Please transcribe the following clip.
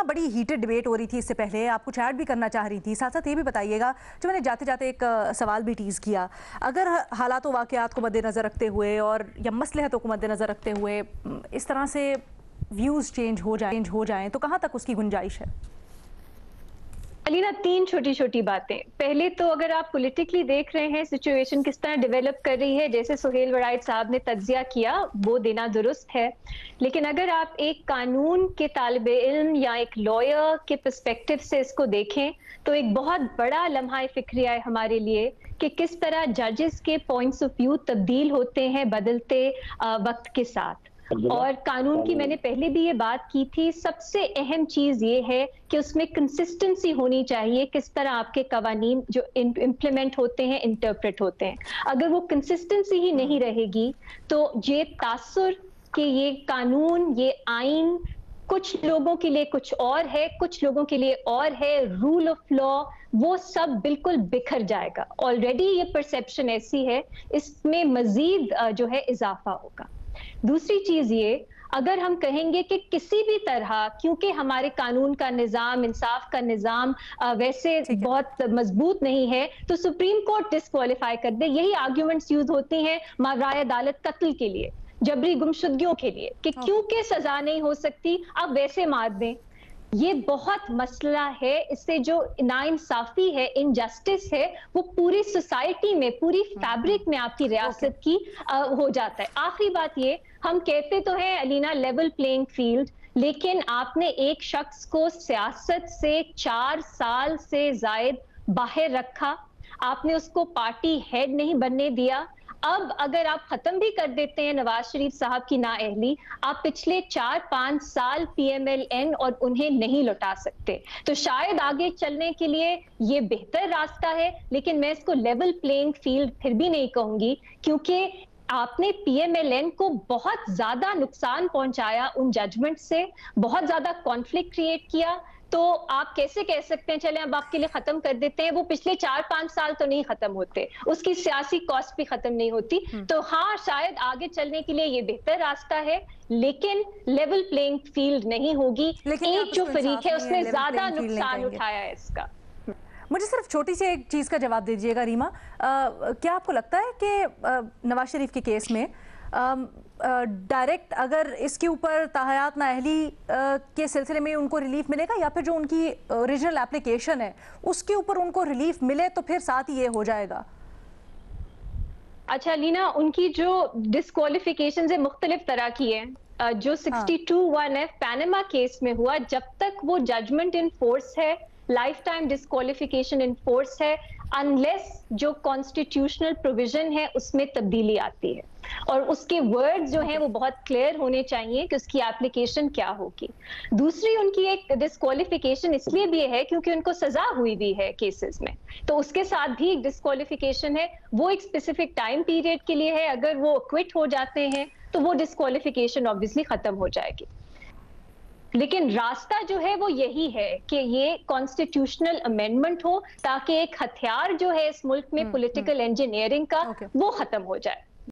बड़ी heated debate हो रही थी इससे पहले, आप कुछ ऐड भी करना चाह रही थी, साथ साथ ये भी बताइएगा जो मैंने जाते जाते एक सवाल भी टीज़ किया, अगर हालात वाक़यात को मद्देनज़र रखते हुए और या मसलहतों को मद्देनज़र रखते हुए इस तरह से व्यूज़ चेंज हो जाएं तो कहाँ तक उसकी गुंजाइश है? अलीना, तीन छोटी छोटी बातें। पहले तो अगर आप पॉलिटिकली देख रहे हैं सिचुएशन किस तरह डेवलप कर रही है, जैसे सुहेल वड़ाइच साहब ने तज्जिया किया, वो देना दुरुस्त है। लेकिन अगर आप एक कानून के तालिबे इल्म या एक लॉयर के पर्सपेक्टिव से इसको देखें तो एक बहुत बड़ा लम्हा फिक्रिया है हमारे लिए कि किस तरह जजेस के पॉइंट्स ऑफ व्यू तब्दील होते हैं बदलते वक्त के साथ। और कानून की मैंने पहले भी ये बात की थी, सबसे अहम चीज ये है कि उसमें कंसिस्टेंसी होनी चाहिए, किस तरह आपके कवानीन जो इम्प्लीमेंट होते हैं, इंटरप्रेट होते हैं। अगर वो कंसिस्टेंसी ही नहीं रहेगी तो ये तासुर कि ये कानून, ये आइन कुछ लोगों के लिए कुछ और है, कुछ लोगों के लिए और है, रूल ऑफ लॉ, वो सब बिल्कुल बिखर जाएगा। ऑलरेडी ये परसेप्शन ऐसी है, इसमें मजीद जो है इजाफा होगा। दूसरी चीज ये, अगर हम कहेंगे कि किसी भी तरह, क्योंकि हमारे कानून का निजाम, इंसाफ का निजाम वैसे बहुत मजबूत नहीं है, तो सुप्रीम कोर्ट डिस्क्वालीफाई कर दे, यही आर्ग्यूमेंट्स यूज होती हैं मावराए अदालत कत्ल के लिए, जबरी गुमशुदगियों के लिए, कि क्योंकि सजा नहीं हो सकती आप वैसे मार दें। ये बहुत मसला है, इससे जो नाइंसाफी है, इनजस्टिस है, वो पूरी सोसाइटी में, पूरी फैब्रिक में आपकी रियासत की हो जाता है। आखिरी बात ये, हम कहते तो हैं अलीना लेवल प्लेइंग फील्ड, लेकिन आपने एक शख्स को सियासत से 4 साल से जायद बाहर रखा, आपने उसको पार्टी हेड नहीं बनने दिया। अब अगर आप खत्म भी कर देते हैं नवाज शरीफ साहब की नाअहली, आप पिछले 4-5 साल पीएमएलएन और उन्हें नहीं लौटा सकते। तो शायद आगे चलने के लिए ये बेहतर रास्ता है, लेकिन मैं इसको लेवल प्लेइंग फील्ड फिर भी नहीं कहूंगी, क्योंकि आपने पीएमएलएन को बहुत ज्यादा नुकसान पहुंचाया उन जजमेंट से, बहुत ज्यादा कॉन्फ्लिक्ट क्रिएट किया। तो आप कैसे कह सकते हैं चलें अब आपके लिए खत्म कर देते हैं? वो पिछले 4-5 साल तो नहीं खत्म होते, उसकी सियासी कॉस्ट भी खत्म नहीं होती। तो हाँ, शायद आगे चलने के लिए ये बेहतर रास्ता है, लेकिन लेवल प्लेइंग फील्ड नहीं होगी। एक जो फरीक है उसने ज्यादा नुकसान उठाया है इसका। मुझे सिर्फ छोटी सी एक चीज़ का जवाब दीजिएगा रीमा, क्या आपको लगता है कि नवाज शरीफ के केस में डायरेक्ट अगर इसके ऊपर ताहयात नाअहली के सिलसिले में उनको रिलीफ मिलेगा, या फिर जो उनकी ओरिजिनल एप्लीकेशन है उसके ऊपर उनको रिलीफ मिले तो फिर साथ ही ये हो जाएगा? अच्छा लीना, उनकी जो डिस्क्वालिफिकेशन है मुख्तलिफ तरह की है। जो 62(1)(f पैनामा केस में हुआ, जब तक वो जजमेंट इन फोर्स है, life time disqualification in force है, अनलेस जो कॉन्स्टिट्यूशनल प्रोविजन है उसमें तब्दीली आती है, और उसके वर्ड्स जो हैं वो बहुत क्लियर होने चाहिए कि उसकी एप्लीकेशन क्या होगी। दूसरी उनकी एक डिस्क्वालिफिकेशन इसलिए भी है क्योंकि उनको सजा हुई भी है केसेस में, तो उसके साथ भी एक डिस्क्वालिफिकेशन है, वो एक स्पेसिफिक टाइम पीरियड के लिए है। अगर वो क्विट हो जाते हैं तो वो डिस्क्वालिफिकेशन ऑब्वियसली खत्म हो जाएगी। लेकिन रास्ता जो है वो यही है कि ये कॉन्स्टिट्यूशनल अमेंडमेंट हो, ताकि एक हथियार जो है इस मुल्क में पॉलिटिकल इंजीनियरिंग का, वो खत्म हो जाए।